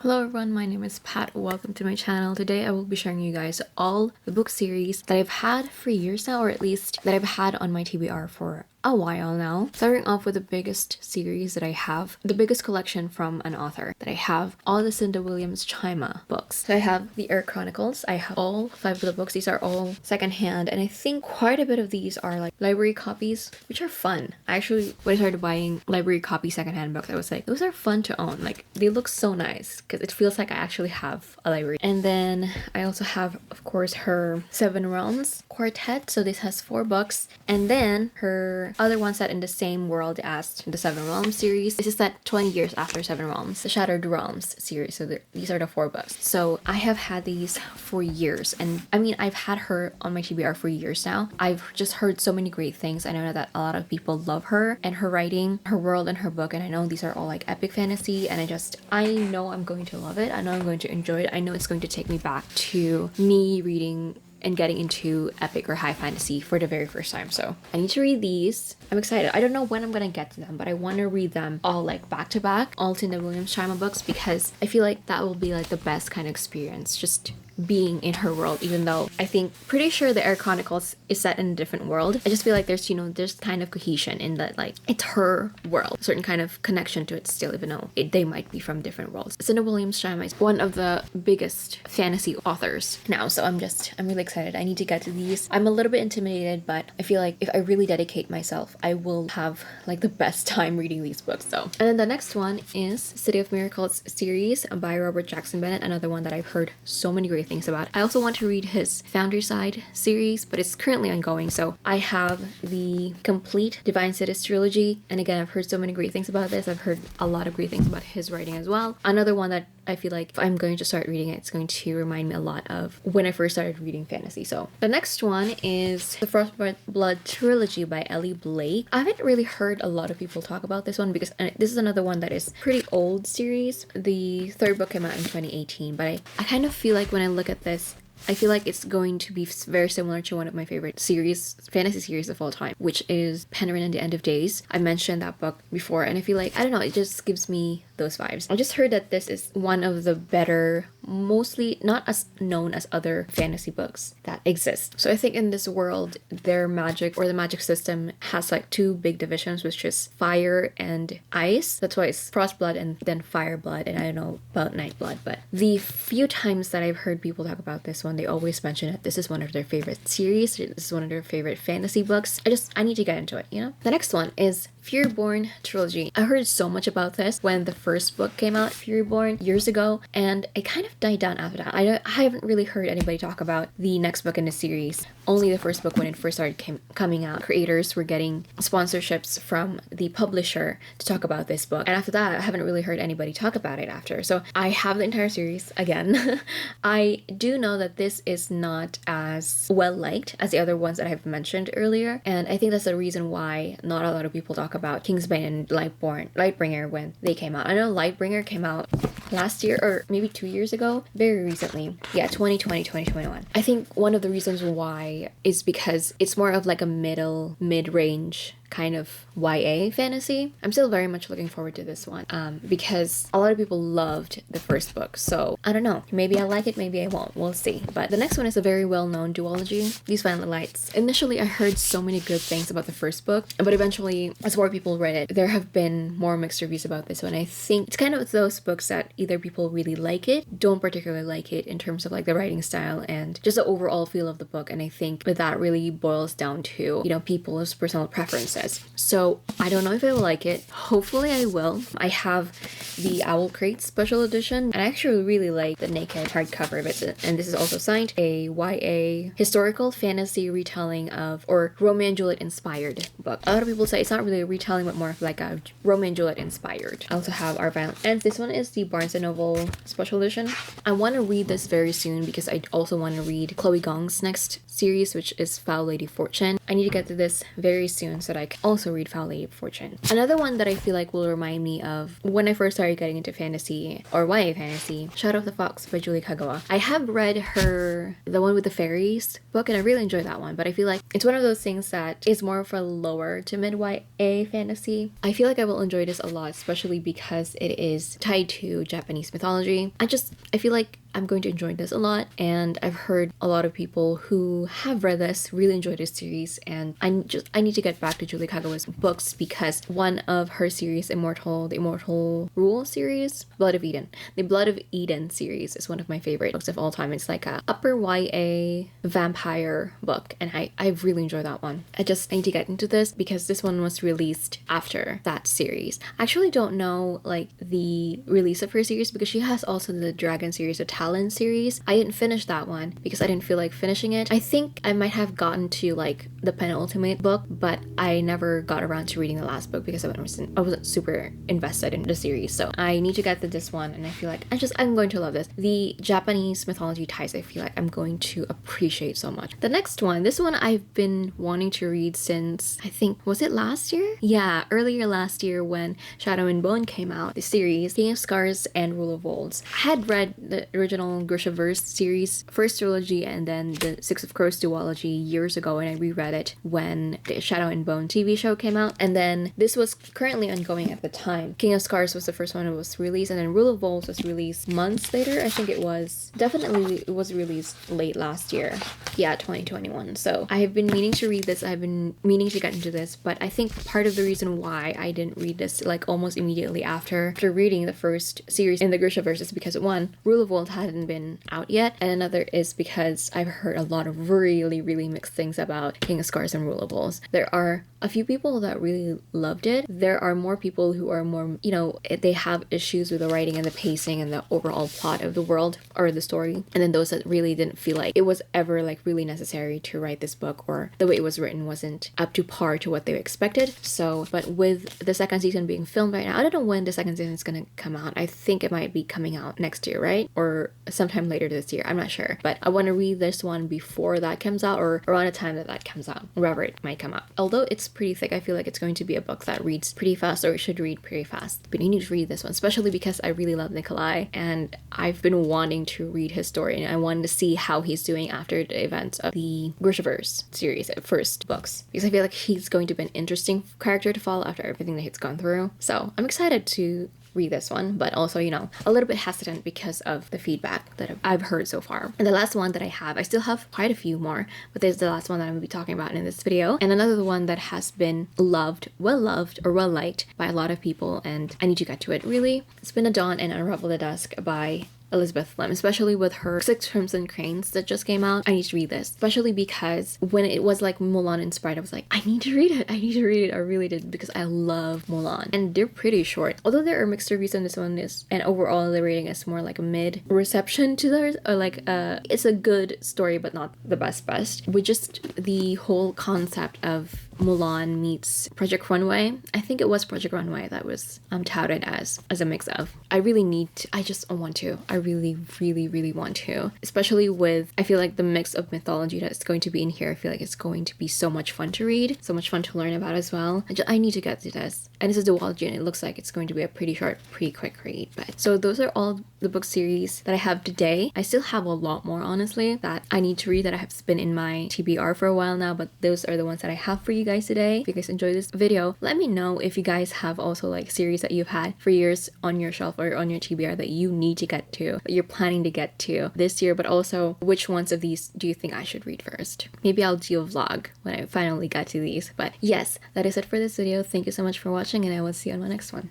Hello everyone, my name is Pat. Welcome to my channel. Today I will be showing you guys all the book series that I've had for years now, or at least that I've had on my TBR for a while now. Starting off with the biggest series that I have, the biggest collection from an author that I have, all the Cinda Williams Chima books. So I have the Heir Chronicles. I have all 5 of the books. These are all secondhand, and I think quite a bit of these are like library copies, which are fun. Actually, when I started buying library copy secondhand books, I was like, those are fun to own. Like, they look so nice because it feels like I actually have a library. And then I also have, of course, her Seven Realms quartet. So this has 4 books, and then her other one set in the same world as the Seven Realms series. This is set 20 years after Seven Realms, the Shattered Realms series. So these are the 4 books. So I have had these for years, and I mean, I've had her on my TBR for years now. I've just heard so many great things. I know that a lot of people love her and her writing, her world, and her book, and I know these are all like epic fantasy, and I know I'm going to love it. I know I'm going to enjoy it. I know it's going to take me back to me reading and getting into epic or high fantasy for the very first time. So I need to read these. I'm excited. I don't know when I'm gonna get to them, but I want to read them all like back to back, all Cinda Williams Chima books, because I feel like that will be like the best kind of experience, just being in her world. Even though I think pretty sure the Heir Chronicles is set in a different world, I just feel like there's there's kind of cohesion in that, like, it's her world, a certain kind of connection to it still, even though they might be from different worlds. Cinda Williams Chima is one of the biggest fantasy authors now, so I'm really excited. I need to get to these. I'm a little bit intimidated, but I feel like if I really dedicate myself, I will have like the best time reading these books. So, and then the next one is City of Miracles series by Robert Jackson Bennett, another one that I've heard so many great things about. I also want to read his Founderside series, but it's currently ongoing. So I have the complete Divine Cities trilogy, and again, I've heard so many great things about this. I've heard a lot of great things about his writing as well. Another one that I feel like if I'm going to start reading it, it's going to remind me a lot of when I first started reading fantasy. So the next one is the Frostblood Trilogy by Ellie Blake. I haven't really heard a lot of people talk about this one because this is another one that is pretty old series. The 3rd book came out in 2018, but I kind of feel like when I look at this, I feel like it's going to be very similar to one of my favorite series, fantasy series of all time, which is Penryn and the End of Days. I mentioned that book before, and I feel like, I don't know, it just gives me those vibes. I just heard that this is one of the better, mostly not as known as other fantasy books that exist. So I think in this world, their magic, or the magic system, has like 2 big divisions, which is fire and ice. That's why it's Frostblood and then Fireblood, and I don't know about Nightblood, but the few times that I've heard people talk about this one, they always mention it. This is one of their favorite series. This is one of their favorite fantasy books. I need to get into it, you know? The next one is Furyborn Trilogy. I heard so much about this when the first book came out, Furyborn, years ago, and it kind of died down after that. I haven't really heard anybody talk about the next book in the series. Only the first book, when it first started coming out, creators were getting sponsorships from the publisher to talk about this book. And after that, I haven't really heard anybody talk about it after. So I have the entire series again. I do know that this is not as well liked as the other ones that I've mentioned earlier. And I think that's the reason why not a lot of people talk about Kingsbane and Lightbringer when they came out. I know Lightbringer came out last year, or maybe 2 years ago, very recently. Yeah, 2020, 2021. I think one of the reasons why is because it's more of like a mid-range kind of YA fantasy. I'm still very much looking forward to this one because a lot of people loved the first book. So I don't know, maybe I like it, maybe I won't, we'll see. But the next one is a very well-known duology, These Violent Lights. Initially I heard so many good things about the first book, but eventually as more people read it, there have been more mixed reviews about this one. I think it's kind of those books that either people really like it, don't particularly like it in terms of like the writing style and just the overall feel of the book. And I think that really boils down to, people's personal preferences. So I don't know if I will like it. Hopefully I will. I have the Owlcrate special edition, and I actually really like the naked hardcover of it. And this is also signed a YA historical fantasy retelling of, or Romeo and Juliet inspired book. A lot of people say it's not really a retelling, but more of like a Romeo and Juliet inspired. I also have Our Violent Ends. This one is the Barnes & Noble special edition. I want to read this very soon because I also want to read Chloe Gong's next series, which is Foul Lady Fortune. I need to get to this very soon so that I like also read Foul Fortune. Another one that I feel like will remind me of when I first started getting into fantasy or YA fantasy, Shadow of the Fox by Julie Kagawa. I have read the one with the fairies book, and I really enjoyed that one, but I feel like it's one of those things that is more of a lower to mid YA fantasy. I feel like I will enjoy this a lot, especially because it is tied to Japanese mythology. I feel like I'm going to enjoy this a lot, and I've heard a lot of people who have read this really enjoy this series, and I need to get back to Julie Kagawa's books because one of her series, the Immortal Rule series, the Blood of Eden series is one of my favorite books of all time. It's like a upper YA vampire book, and I really enjoy that one. I need to get into this because this one was released after that series. I actually don't know like the release of her series because she has also the Dragon series, the Talon series. I didn't finish that one because I didn't feel like finishing it. I think I might have gotten to like the penultimate book, but I never got around to reading the last book because I wasn't super invested in the series. So I need to get to this one, and I feel like I'm going to love this. The Japanese mythology ties I feel like I'm going to appreciate so much. The next one, this one I've been wanting to read since, I think, was it last year? Yeah, earlier last year when Shadow and Bone came out, the series King of Scars and Rule of Wolves. I had read the original Grishaverse series, first trilogy, and then the Six of Crows duology years ago, and I reread it when the Shadow and Bone TV show came out. And then this was currently ongoing at the time. King of Scars was the first one that was released, and then Rule of Wolves was released months later. I think it was released late last year. Yeah, 2021. So I have been meaning to read this. I've been meaning to get into this, but I think part of the reason why I didn't read this like almost immediately after reading the first series in the Grishaverse is because one, Rule of Wolves hadn't been out yet, and another is because I've heard a lot of really, really mixed things about King of Scars and Rule of Wolves. There are a few people that really loved it. There are more people who are more, they have issues with the writing and the pacing and the overall plot of the world or the story. And then those that really didn't feel like it was ever like really necessary to write this book, or the way it was written wasn't up to par to what they expected. So, but with the second season being filmed right now, I don't know when the second season is gonna come out. I think it might be coming out next year, right? Or sometime later this year. I'm not sure. But I want to read this one before that comes out, or around the time that comes out, wherever it might come out. Although it's pretty thick, I feel like it's going to be a book that reads pretty fast, or it should read pretty fast. But you need to read this one, especially because I really love Nikolai, and I've been wanting to read his story, and I wanted to see how he's doing after the events of the Grishaverse series, first books, because I feel like he's going to be an interesting character to follow after everything that he's gone through. So I'm excited to read this one, but also, a little bit hesitant because of the feedback that I've heard so far. And the last one that I still have quite a few more, but this is the last one that I'm going to be talking about in this video. And another one that has been well loved or well liked by a lot of people, and I need to get to it really. Spin the Dawn and Unravel the Dusk by Elizabeth Lim, especially with her Six Crimson Cranes that just came out. I need to read this, especially because when it was like Mulan inspired, I was like, I need to read it. I really did, because I love Mulan, and they're pretty short. Although there are mixed reviews on this one, and overall the rating is more like a mid reception to theirs, or like it's a good story but not the best, with just the whole concept of Mulan meets Project Runway. I think it was Project Runway that was touted as a mix of. I really really want to, especially with, I feel like the mix of mythology that's going to be in here. I feel like it's going to be so much fun to read, so much fun to learn about as well. I need to get to this, and this is Duology, and it looks like it's going to be a pretty short, pretty quick read. But so those are all the book series that I have today. I still have a lot more, honestly, that I need to read that have been in my TBR for a while now, but those are the ones that I have for you guys today. If you guys enjoyed this video, let me know if you guys have also like series that you've had for years on your shelf or on your TBR that you need to get to, that you're planning to get to this year, but also which ones of these do you think I should read first. Maybe I'll do a vlog when I finally get to these. But yes, that is it for this video. Thank you so much for watching, and I will see you on my next one.